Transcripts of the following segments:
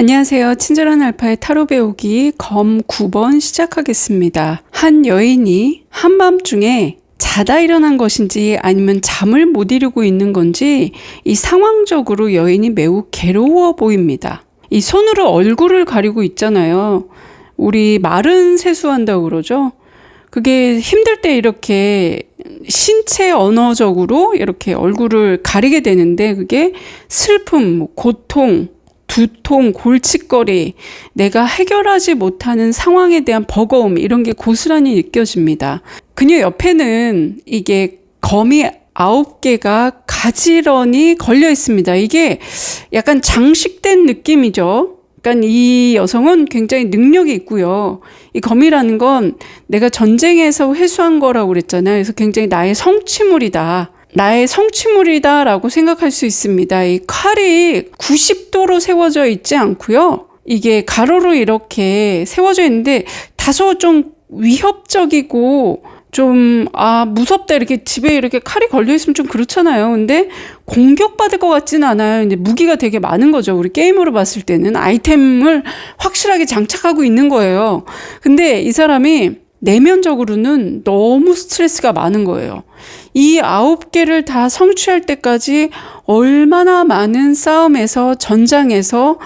안녕하세요. 친절한 알파의 타로 배우기 검 9번 시작하겠습니다. 한 여인이 한밤중에 자다 일어난 것인지 아니면 잠을 못 이루고 있는 건지 이 상황적으로 여인이 매우 괴로워 보입니다. 이 손으로 얼굴을 가리고 있잖아요. 우리 말은 세수한다고 그러죠. 그게 힘들 때 이렇게 신체 언어적으로 이렇게 얼굴을 가리게 되는데 그게 슬픔, 고통, 두통, 골칫거리, 내가 해결하지 못하는 상황에 대한 버거움 이런 게 고스란히 느껴집니다. 그녀 옆에는 이게 검이 9개가 가지런히 걸려 있습니다. 이게 약간 장식된 느낌이죠. 그러니까 이 여성은 굉장히 능력이 있고요. 이 검이라는 건 내가 전쟁에서 회수한 거라고 그랬잖아요. 그래서 굉장히 나의 성취물이다. 나의 성취물이다라고 생각할 수 있습니다. 이 칼이 90도로 세워져 있지 않고요. 이게 가로로 이렇게 세워져 있는데 다소 좀 위협적이고 좀 무섭다 이렇게 집에 이렇게 칼이 걸려 있으면 좀 그렇잖아요. 근데 공격받을 것 같지는 않아요. 근데 무기가 되게 많은 거죠. 우리 게임으로 봤을 때는 아이템을 확실하게 장착하고 있는 거예요. 근데 이 사람이 내면적으로는 너무 스트레스가 많은 거예요. 이 9개를 다 성취할 때까지 얼마나 많은 싸움에서 전장에서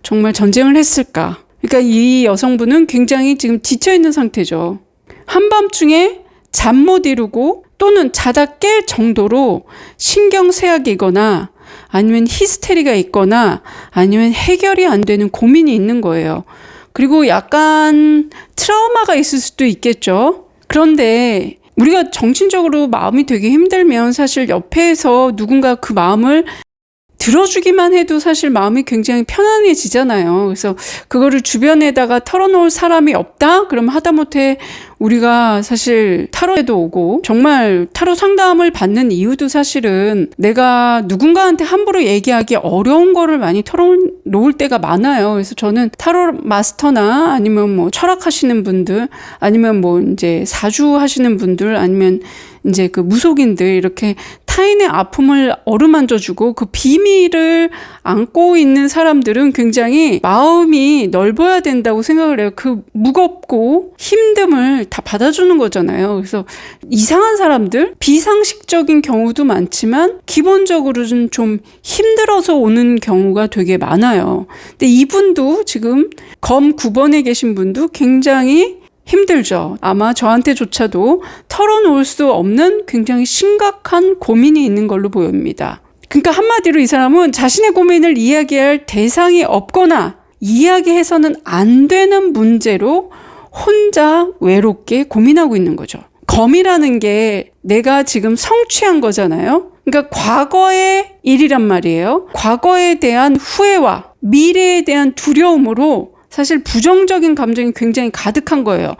정말 전쟁을 했을까. 그러니까 이 여성분은 굉장히 지금 지쳐있는 상태죠. 한밤중에 잠 못 이루고 또는 자다 깰 정도로 신경쇠약이거나 아니면 히스테리가 있거나 아니면 해결이 안 되는 고민이 있는 거예요. 그리고 약간 트라우마가 있을 수도 있겠죠. 그런데 우리가 정신적으로 마음이 되게 힘들면 사실 옆에서 누군가 그 마음을 들어주기만 해도 사실 마음이 굉장히 편안해지잖아요. 그래서 그거를 주변에다가 털어놓을 사람이 없다? 그럼 하다못해 우리가 사실 타로에도 오고 정말 타로 상담을 받는 이유도 사실은 내가 누군가한테 함부로 얘기하기 어려운 거를 많이 털어놓을 때가 많아요. 그래서 저는 타로 마스터나 아니면 뭐 철학하시는 분들 아니면 뭐 이제 사주하시는 분들 아니면 이제 그 무속인들 이렇게 타인의 아픔을 어루만져주고 그 비밀을 안고 있는 사람들은 굉장히 마음이 넓어야 된다고 생각을 해요. 그 무겁고 힘듦을 다 받아주는 거잖아요. 그래서 이상한 사람들, 비상식적인 경우도 많지만 기본적으로는 좀 힘들어서 오는 경우가 되게 많아요. 근데 이분도 지금 검 9번에 계신 분도 굉장히 힘들죠. 아마 저한테조차도 털어놓을 수 없는 굉장히 심각한 고민이 있는 걸로 보입니다. 그러니까 한마디로 이 사람은 자신의 고민을 이야기할 대상이 없거나 이야기해서는 안 되는 문제로 혼자 외롭게 고민하고 있는 거죠. 검이라는 게 내가 지금 성취한 거잖아요. 그러니까 과거의 일이란 말이에요. 과거에 대한 후회와 미래에 대한 두려움으로 사실 부정적인 감정이 굉장히 가득한 거예요.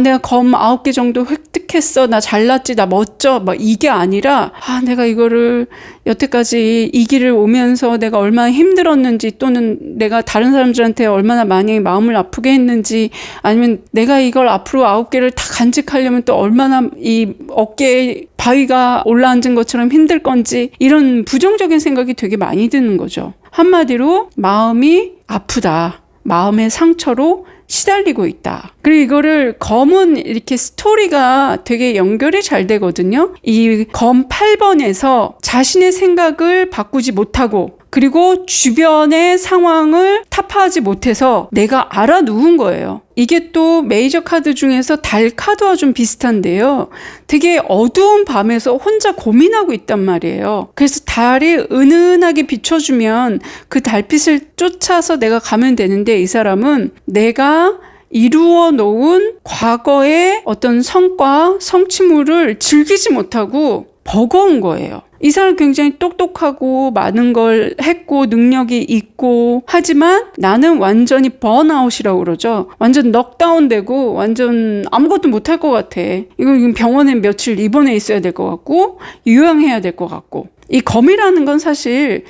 내가 검 9개 정도 획득했어. 나 잘났지. 나 멋져. 막 이게 아니라 내가 이거를 여태까지 이 길을 오면서 내가 얼마나 힘들었는지 또는 내가 다른 사람들한테 얼마나 많이 마음을 아프게 했는지 아니면 내가 이걸 앞으로 9개를 다 간직하려면 또 얼마나 이 어깨에 바위가 올라앉은 것처럼 힘들 건지 이런 부정적인 생각이 되게 많이 드는 거죠. 한마디로 마음이 아프다. 마음의 상처로 시달리고 있다. 그리고 이거를 검은 이렇게 스토리가 되게 연결이 잘 되거든요. 이 검 8번에서 자신의 생각을 바꾸지 못하고 그리고 주변의 상황을 타파하지 못해서 내가 알아 누운 거예요. 이게 또 메이저 카드 중에서 달 카드와 좀 비슷한데요. 되게 어두운 밤에서 혼자 고민하고 있단 말이에요. 그래서 달이 은은하게 비춰주면 그 달빛을 쫓아서 내가 가면 되는데 이 사람은 내가 이루어 놓은 과거의 어떤 성과, 성취물을 즐기지 못하고 버거운 거예요. 이 사람 굉장히 똑똑하고 많은 걸 했고 능력이 있고 하지만 나는 완전히 번아웃이라고 그러죠. 완전 넉다운 되고 완전 아무것도 못할 것 같아. 이건 병원에 며칠 입원해 있어야 될 것 같고 요양해야 될 것 같고 이 검이라는 건 사실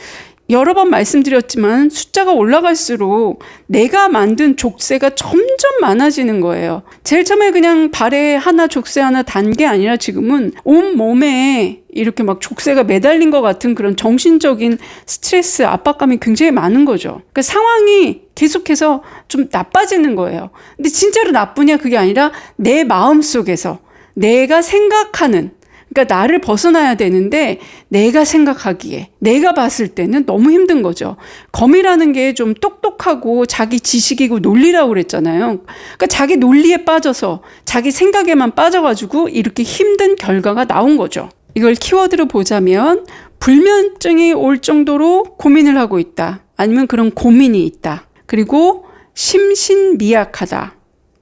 여러 번 말씀드렸지만 숫자가 올라갈수록 내가 만든 족쇄가 점점 많아지는 거예요. 제일 처음에 그냥 발에 하나 족쇄 하나 단 게 아니라 지금은 온 몸에 이렇게 막 족쇄가 매달린 것 같은 그런 정신적인 스트레스, 압박감이 굉장히 많은 거죠. 그러니까 상황이 계속해서 좀 나빠지는 거예요. 근데 진짜로 나쁘냐 그게 아니라 내 마음속에서 내가 생각하는, 그러니까 나를 벗어나야 되는데 내가 생각하기에, 내가 봤을 때는 너무 힘든 거죠. 검이라는 게 좀 똑똑하고 자기 지식이고 논리라고 그랬잖아요. 그러니까 자기 논리에 빠져서 자기 생각에만 빠져가지고 이렇게 힘든 결과가 나온 거죠. 이걸 키워드로 보자면 불면증이 올 정도로 고민을 하고 있다. 아니면 그런 고민이 있다. 그리고 심신미약하다.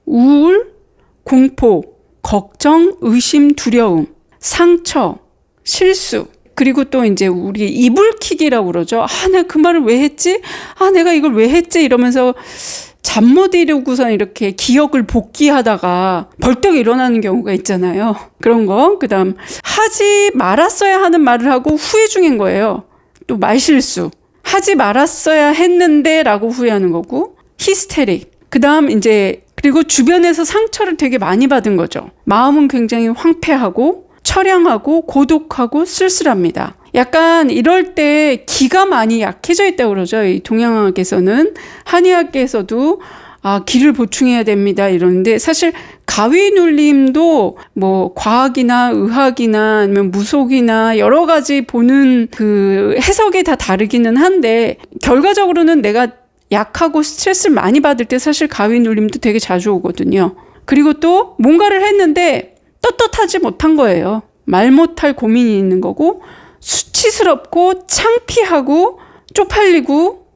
우울, 공포, 걱정, 의심, 두려움, 상처, 실수, 그리고 또 이제 우리 이불킥이라고 그러죠. 아, 내가 그 말을 왜 했지? 아, 내가 이걸 왜 했지? 이러면서 잠 못 이루고선 이렇게 기억을 복귀하다가 벌떡 일어나는 경우가 있잖아요. 그런 거. 그다음 하지 말았어야 하는 말을 하고 후회 중인 거예요. 또 말실수. 하지 말았어야 했는데 라고 후회하는 거고, 히스테릭. 그다음 이제 그리고 주변에서 상처를 되게 많이 받은 거죠. 마음은 굉장히 황폐하고 처량하고 고독하고 쓸쓸합니다. 약간 이럴 때 기가 많이 약해져 있다고 그러죠. 이 동양학에서는. 한의학에서도 기를 보충해야 됩니다 이러는데, 사실 가위 눌림도 뭐 과학이나 의학이나 아니면 무속이나 여러 가지 보는 그 해석이 다 다르기는 한데, 결과적으로는 내가 약하고 스트레스를 많이 받을 때 사실 가위 눌림도 되게 자주 오거든요. 그리고 또 뭔가를 했는데 떳떳하지 못한 거예요. 말 못할 고민이 있는 거고, 수치스럽고 창피하고 쪽팔리고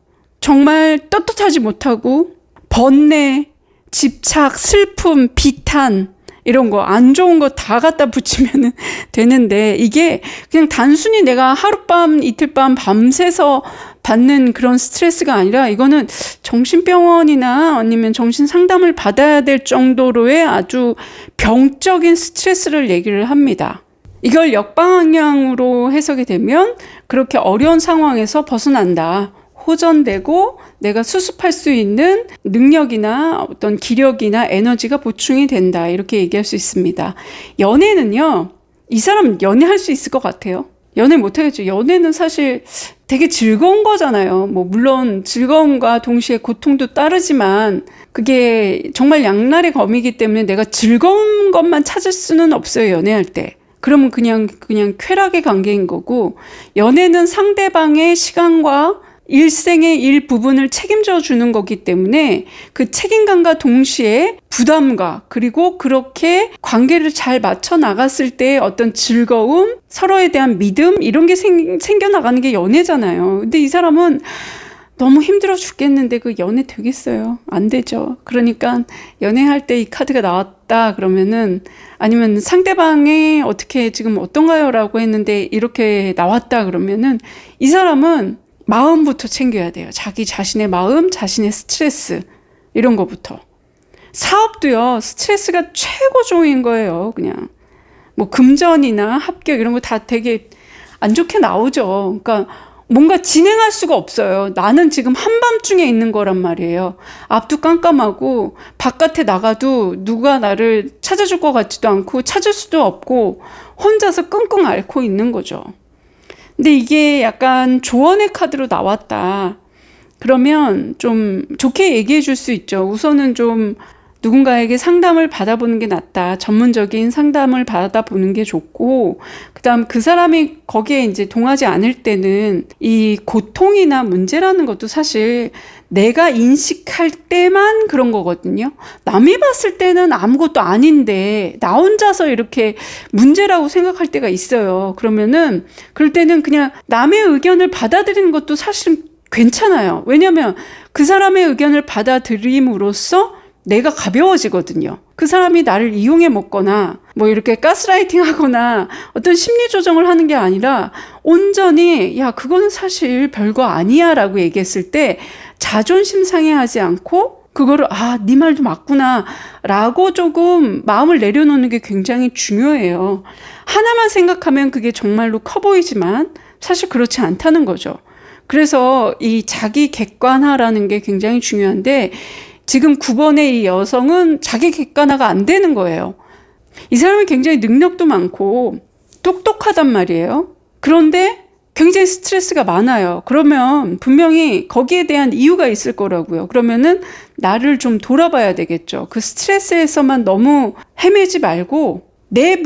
정말 떳떳하지 못하고 번뇌, 집착, 슬픔, 비탄 이런 거 안 좋은 거 다 갖다 붙이면 되는데, 이게 그냥 단순히 내가 하룻밤 이틀밤 밤새서 받는 그런 스트레스가 아니라 이거는 정신병원이나 아니면 정신상담을 받아야 될 정도로의 아주 병적인 스트레스를 얘기를 합니다. 이걸 역방향으로 해석이 되면 그렇게 어려운 상황에서 벗어난다. 호전되고 내가 수습할 수 있는 능력이나 어떤 기력이나 에너지가 보충이 된다. 이렇게 얘기할 수 있습니다. 연애는요, 이 사람 연애할 수 있을 것 같아요. 연애 못하겠죠. 연애는 사실 되게 즐거운 거잖아요. 뭐 물론 즐거움과 동시에 고통도 따르지만 그게 정말 양날의 검이기 때문에 내가 즐거운 것만 찾을 수는 없어요. 연애할 때. 그러면 그냥 쾌락의 관계인 거고, 연애는 상대방의 시간과 일생의 일부분을 책임져 주는 거기 때문에 그 책임감과 동시에 부담과, 그리고 그렇게 관계를 잘 맞춰 나갔을 때 어떤 즐거움, 서로에 대한 믿음, 이런 게 생겨나가는 게 연애잖아요. 근데 이 사람은 너무 힘들어 죽겠는데 그 연애 되겠어요? 안 되죠. 그러니까 연애할 때 이 카드가 나왔다 그러면은, 아니면 상대방이 어떻게 지금 어떤가요? 라고 했는데 이렇게 나왔다 그러면은 이 사람은 마음부터 챙겨야 돼요. 자기 자신의 마음, 자신의 스트레스 이런 거부터. 사업도요, 스트레스가 최고조인 거예요. 그냥 뭐 금전이나 합격 이런 거 다 되게 안 좋게 나오죠. 그러니까 뭔가 진행할 수가 없어요. 나는 지금 한밤중에 있는 거란 말이에요. 앞도 깜깜하고 바깥에 나가도 누가 나를 찾아줄 것 같지도 않고 찾을 수도 없고 혼자서 끙끙 앓고 있는 거죠. 근데 이게 약간 조언의 카드로 나왔다. 그러면 좀 좋게 얘기해 줄 수 있죠. 우선은 좀 누군가에게 상담을 받아보는 게 낫다. 전문적인 상담을 받아보는 게 좋고, 그다음 그 사람이 거기에 이제 동하지 않을 때는 이 고통이나 문제라는 것도 사실 내가 인식할 때만 그런 거거든요. 남이 봤을 때는 아무것도 아닌데 나 혼자서 이렇게 문제라고 생각할 때가 있어요. 그러면은 그럴 때는 그냥 남의 의견을 받아들이는 것도 사실은 괜찮아요. 왜냐하면 그 사람의 의견을 받아들임으로써 내가 가벼워지거든요. 그 사람이 나를 이용해 먹거나 뭐 이렇게 가스라이팅 하거나 어떤 심리 조정을 하는 게 아니라 온전히 야, 그거는 사실 별거 아니야 라고 얘기했을 때 자존심 상해하지 않고 그거를 네 말도 맞구나 라고 조금 마음을 내려놓는 게 굉장히 중요해요. 하나만 생각하면 그게 정말로 커 보이지만 사실 그렇지 않다는 거죠. 그래서 이 자기 객관화라는 게 굉장히 중요한데 지금 9번의 이 여성은 자기 객관화가 안 되는 거예요. 이 사람이 굉장히 능력도 많고 똑똑하단 말이에요. 그런데 굉장히 스트레스가 많아요. 그러면 분명히 거기에 대한 이유가 있을 거라고요. 그러면은 나를 좀 돌아봐야 되겠죠. 그 스트레스에서만 너무 헤매지 말고 내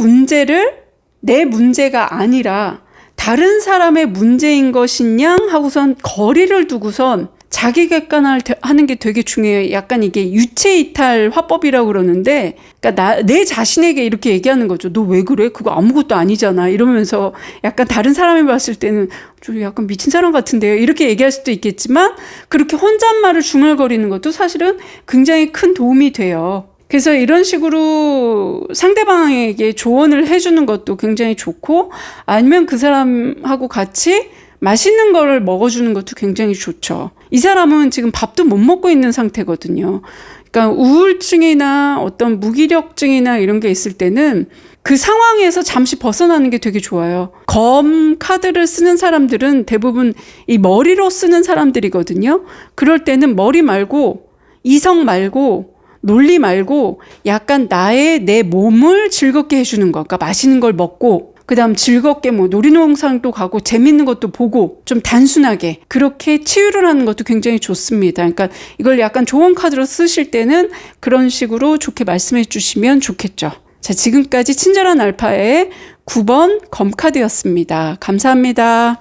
문제가 아니라 다른 사람의 문제인 것이냐 하고선 거리를 두고선 자기 객관화를 하는 게 되게 중요해요. 약간 이게 유체이탈 화법이라고 그러는데, 그러니까 내 자신에게 이렇게 얘기하는 거죠. 너 왜 그래? 그거 아무것도 아니잖아. 이러면서 약간 다른 사람이 봤을 때는 좀 약간 미친 사람 같은데요. 이렇게 얘기할 수도 있겠지만 그렇게 혼잣말을 중얼거리는 것도 사실은 굉장히 큰 도움이 돼요. 그래서 이런 식으로 상대방에게 조언을 해주는 것도 굉장히 좋고, 아니면 그 사람하고 같이 맛있는 거를 먹어주는 것도 굉장히 좋죠. 이 사람은 지금 밥도 못 먹고 있는 상태거든요. 그러니까 우울증이나 어떤 무기력증이나 이런 게 있을 때는 그 상황에서 잠시 벗어나는 게 되게 좋아요. 검 카드를 쓰는 사람들은 대부분 이 머리로 쓰는 사람들이거든요. 그럴 때는 머리 말고, 이성 말고, 논리 말고 약간 내 몸을 즐겁게 해주는 거. 그러니까 맛있는 걸 먹고 그 다음 즐겁게 놀이동산도 가고 재밌는 것도 보고 좀 단순하게 그렇게 치유를 하는 것도 굉장히 좋습니다. 그러니까 이걸 약간 조언 카드로 쓰실 때는 그런 식으로 좋게 말씀해 주시면 좋겠죠. 자, 지금까지 친절한 알파의 9번 검 카드였습니다. 감사합니다.